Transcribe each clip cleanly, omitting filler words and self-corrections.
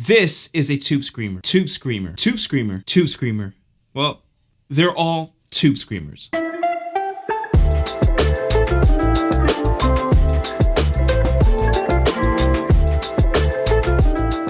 This is a tube screamer. Tube screamer. Tube screamer. Tube screamer. Well, they're all tube screamers.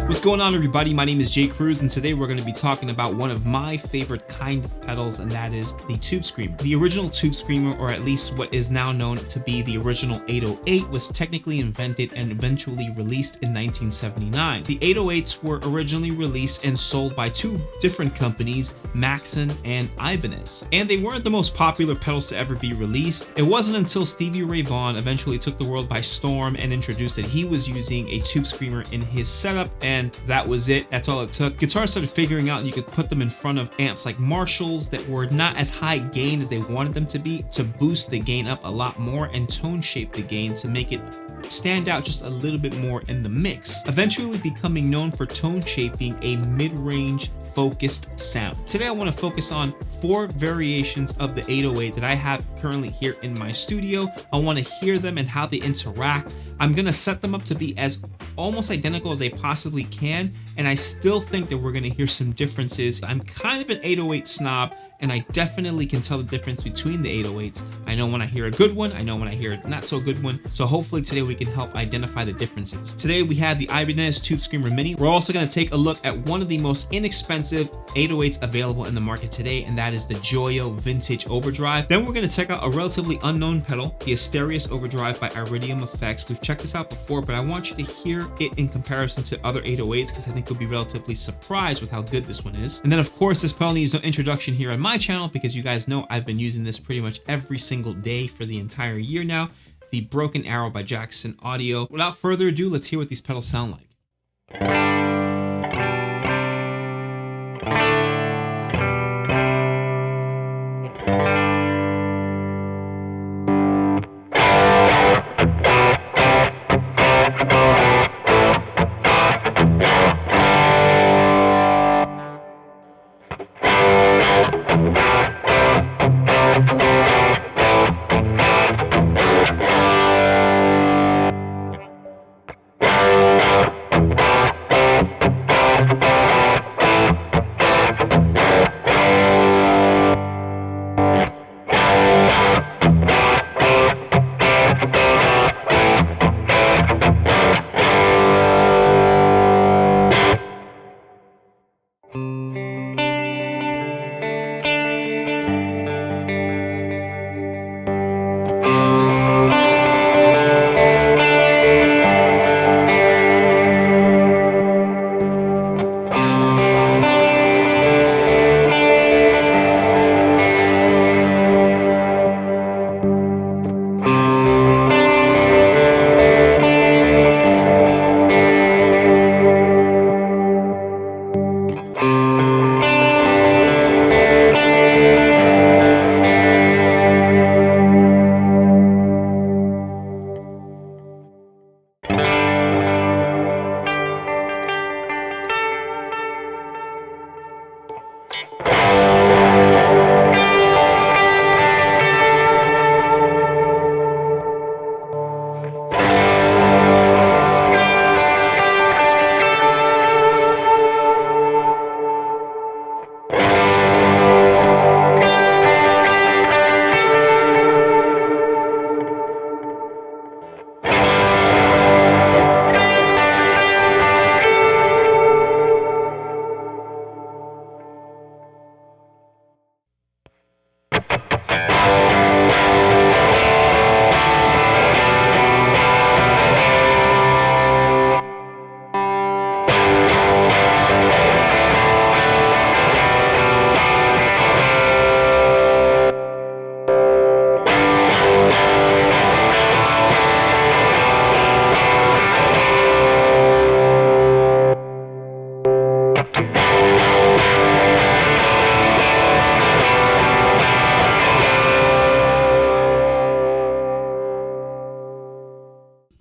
What's going on, everybody? My name is Cruz, and today we're going to be talking about one of my favorite kind of pedals, and that is the tube screamer. The original tube screamer, or at least what is now known to be the original 808, was technically invented and eventually released in 1979. The 808s were originally released and sold by two different companies, Maxon and Ibanez, and they weren't the most popular pedals to ever be released. It wasn't until Stevie Ray Vaughan eventually took the world by storm and introduced that he was using a tube screamer in his setup, and that was it. That's all it took. Guitars started figuring out you could put them in front of amps like Marshalls that were not as high gain as they wanted them to be, to boost the gain up a lot more and tone shape the gain to make it stand out just a little bit more in the mix, eventually becoming known for tone shaping a mid-range focused sound. Today I want to focus on 4 variations of the 808 that I have currently here in my studio. I want to hear them and how they interact. I'm going to set them up to be as almost identical as they possibly can, and I still think that we're going to hear some differences. I'm kind of an 808 snob, and I definitely can tell the difference between the 808s. I know when I hear a good one, I know when I hear a not so good one, so hopefully today we can help identify the differences. Today we have the Ibanez Tube Screamer Mini. We're also going to take a look at one of the most inexpensive 808s available in the market today, and that is the Joyo Vintage Overdrive. Then we're going to check out a relatively unknown pedal, the Asterios Overdrive by Iridium Effects. We've checked this out before, but I want you to hear it in comparison to other 808s because I think you'll be relatively surprised with how good this one is. And then of course this pedal needs no introduction here on my channel because you guys know I've been using this pretty much every single day for the entire year now, the Broken Arrow by Jackson Audio. Without further ado, let's hear what these pedals sound like.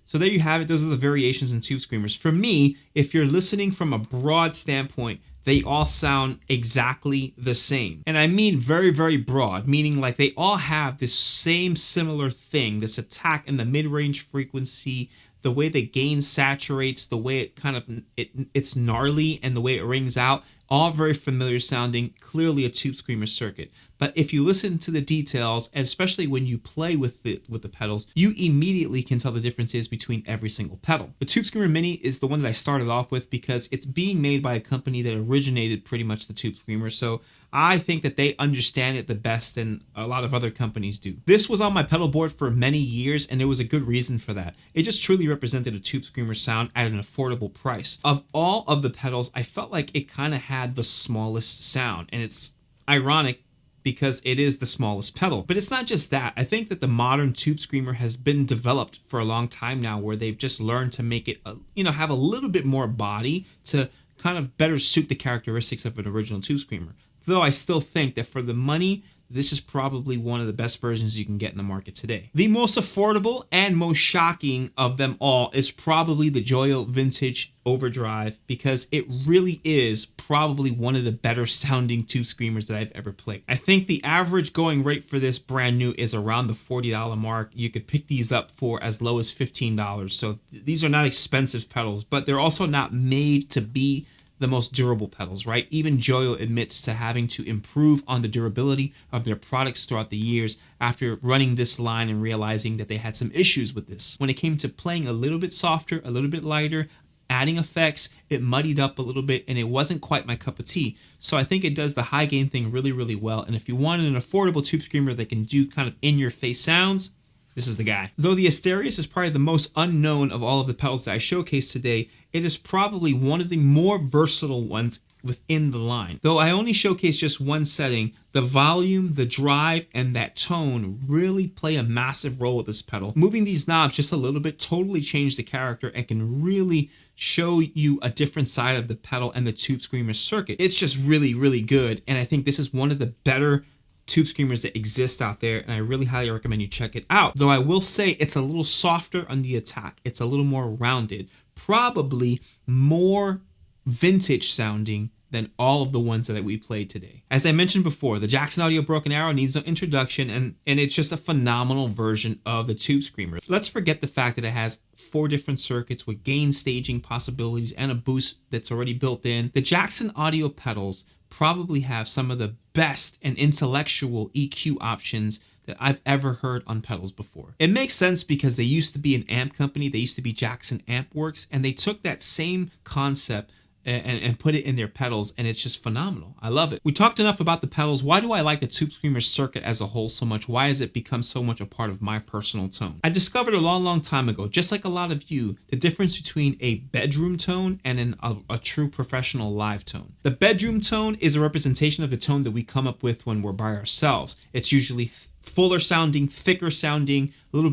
So there you have it. Those are the variations in tube screamers. For me, if you're listening from a broad standpoint, they all sound exactly the same. And I mean very, very broad, meaning like they all have this same similar thing, this attack in the mid-range frequency, the way the gain saturates, the way it kind of it's gnarly, and the way it rings out, all very familiar sounding, clearly a Tube Screamer circuit. But if you listen to the details, and especially when you play with the pedals, you immediately can tell the differences between every single pedal. The Tube Screamer Mini is the one that I started off with because it's being made by a company that originated pretty much the Tube Screamer, so I think that they understand it the best than a lot of other companies do. This was on my pedal board for many years, and there was a good reason for that. It just truly represented a Tube Screamer sound at an affordable price. Of all of the pedals, I felt like it kind of had the smallest sound, and it's ironic because it is the smallest pedal. But it's not just that. I think that the modern Tube Screamer has been developed for a long time now, where they've just learned to make it, have a little bit more body to kind of better suit the characteristics of an original Tube Screamer. Though I still think that for the money, this is probably one of the best versions you can get in the market today. The most affordable and most shocking of them all is probably the Joyo Vintage Overdrive, because it really is probably one of the better sounding Tube Screamers that I've ever played. I think the average going rate for this brand new is around the $40 mark. You could pick these up for as low as $15. So these are not expensive pedals, but they're also not made to be the most durable pedals, right? Even Joyo admits to having to improve on the durability of their products throughout the years after running this line and realizing that they had some issues with this. When it came to playing a little bit softer, a little bit lighter, adding effects, it muddied up a little bit, and it wasn't quite my cup of tea. So I think it does the high gain thing really, really well. And if you wanted an affordable Tube Screamer that can do kind of in-your-face sounds, this is the guy. Though the Asterius is probably the most unknown of all of the pedals that I showcased today, it is probably one of the more versatile ones within the line. Though I only showcased just one setting, the volume, the drive, and that tone really play a massive role with this pedal. Moving these knobs just a little bit totally change the character and can really show you a different side of the pedal and the Tube Screamer circuit. It's just really, really good, and I think this is one of the better Tube Screamers that exist out there, and I really highly recommend you check it out. Though I will say it's a little softer on the attack. It's a little more rounded, probably more vintage sounding than all of the ones that we played today. As I mentioned before, the Jackson Audio Broken Arrow needs no introduction, and it's just a phenomenal version of the Tube Screamer. Let's forget the fact that it has 4 different circuits with gain staging possibilities and a boost that's already built in. The Jackson Audio pedals probably have some of the best and intellectual EQ options that I've ever heard on pedals before. It makes sense because they used to be an amp company. They used to be Jackson Amp Works, and they took that same concept and put it in their pedals, and it's just phenomenal. I love it. We talked enough about the pedals. Why do I like the Tube Screamer circuit as a whole so much? Why has it become so much a part of my personal tone? I discovered a long time ago, just like a lot of you, the difference between a bedroom tone and a true professional live tone. The bedroom tone is a representation of the tone that we come up with when we're by ourselves. It's usually fuller sounding, thicker sounding, a little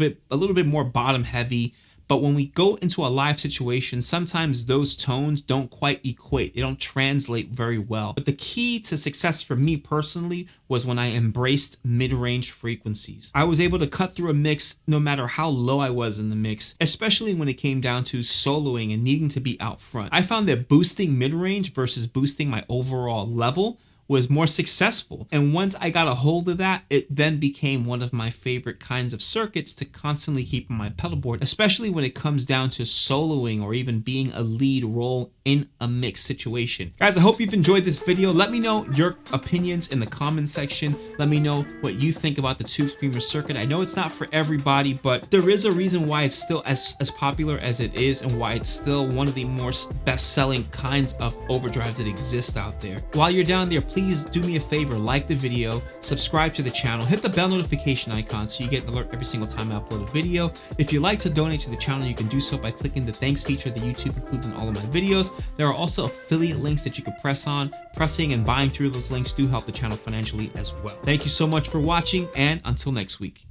bit more bottom heavy. But when we go into a live situation, sometimes those tones don't quite equate. They don't translate very well. But the key to success for me personally was when I embraced mid-range frequencies. I was able to cut through a mix no matter how low I was in the mix, especially when it came down to soloing and needing to be out front. I found that boosting mid-range versus boosting my overall level was more successful. And once I got a hold of that, it then became one of my favorite kinds of circuits to constantly keep on my pedal board, especially when it comes down to soloing or even being a lead role in a mix situation. Guys, I hope you've enjoyed this video. Let me know your opinions in the comment section. Let me know what you think about the Tube Screamer circuit. I know it's not for everybody, but there is a reason why it's still as popular as it is and why it's still one of the more best-selling kinds of overdrives that exist out there. While you're down there, please do me a favor, like the video, subscribe to the channel, hit the bell notification icon so you get an alert every single time I upload a video. If you'd like to donate to the channel, you can do so by clicking the thanks feature that YouTube includes in all of my videos. There are also affiliate links that you can press on. Pressing and buying through those links do help the channel financially as well. Thank you so much for watching, and until next week.